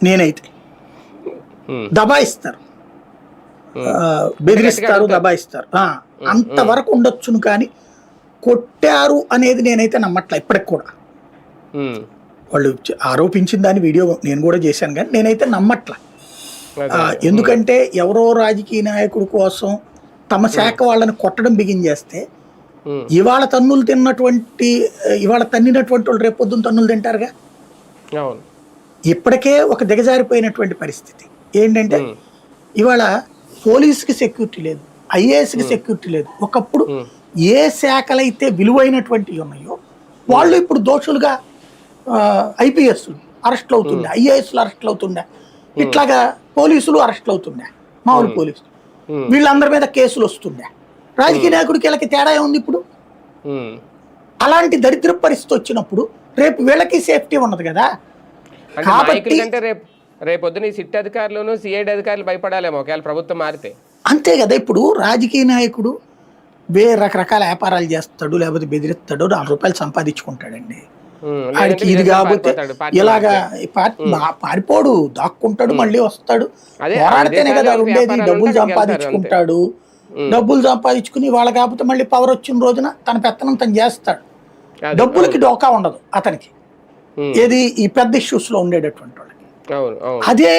నేనైతే ఉమ్, దబాయిస్తారు, ఉమ్. బెదిరిస్తారు, దబాయిస్తారు. అంతవరకు ఉండొచ్చును, కానీ కొట్టారు అనేది నేనైతే నమ్మట్లే ఇప్పటికి కూడా. ఉమ్, వాళ్ళు ఆరోపించిన దాని వీడియో నేను కూడా చేశాను, కానీ నేనైతే నమ్మట్ల. అదే అదే. ఉమ్, ఎందుకంటే ఎవరో రాజకీయ నాయకుడి కోసం తమ శాఖ వాళ్ళని కొట్టడం బిగిన్ చేస్తే, ఉమ్, ఇవాళ తన్నులు తిన్నటువంటి ఇవాళ తన్నినటువంటి వాళ్ళు రేపు పొద్దున్న తన్నులు తింటారుగా. అవును. ఇప్పటికే ఒక దిగజారిపోయినటువంటి పరిస్థితి ఏంటంటే, ఉమ్, ఇవాళ పోలీసుకి సెక్యూరిటీ లేదు, ఐఏఎస్కి ఉమ్, సెక్యూరిటీ లేదు. ఒకప్పుడు ఉమ్, ఏ శాఖలైతే విలువైనటువంటివి ఉన్నాయో వాళ్ళు ఇప్పుడు దోషులుగా ఐపీఎస్లు అరెస్ట్లు అవుతుండే, ఐఏఎస్లు అరెస్ట్లు అవుతుండే, ఇట్లాగా పోలీసులు అరెస్ట్లు అవుతుండే, మామూలు ఉమ్, పోలీసులు. ఉమ్, వీళ్ళందరి మీద కేసులు వస్తుండే. రాజకీయ నాయకుడికి వీళ్ళకి తేడా ఉంది ఇప్పుడు. ఉమ్. అలాంటి దరిద్ర పరిస్థితి వచ్చినప్పుడు రేపు వీళ్ళకి సేఫ్టీ ఉండదు కదా. అంటే నాయకుల కాబట్టి కంటే రేపొద్దున ఈ సిట్ అధికారులను సిఐడి అధికారులు భయపడాలేమో ఒకవేళ ప్రభుత్వం మారితే. అంతే కదా. ఇప్పుడు రాజకీయ నాయకుడు వేరే రకరకాల వ్యాపారాలు చేస్తాడు, లేకపోతే బెదిరిస్తాడు, ₹4 సంపాదించుకుంటాడండి. లేదంటే ఆడికి ఇది విదేశాలకు కాకపోతే పారిపోతాడు పార్టీ ఇలాగా మారితే. పారిపోడు, దాక్కుంటాడు, మళ్ళీ వస్తాడు. అదే ఆ పోరాడితేనే కదా విదేశాల్లో ఉండేది. వ్యాపారాలు డబ్బులు ఉంటే అక్కడికి వెళ్తారు అంతే. సంపాదించుకుంటాడు, ఉమ్, డబ్బులు సంపాదించుకుని వాళ్ళ కాకపోతే మళ్ళీ పవర్ వచ్చిన రోజున తన పెత్తనం తను చేస్తాడు. అదే, డబ్బులకి అవును. డోకా ఉండదు అతనికి, ఉమ్, ఏది ఈ పెద్ద ఇష్యూస్ లో ఉండేటటువంటి వాళ్ళకి. అవును అవును. అదే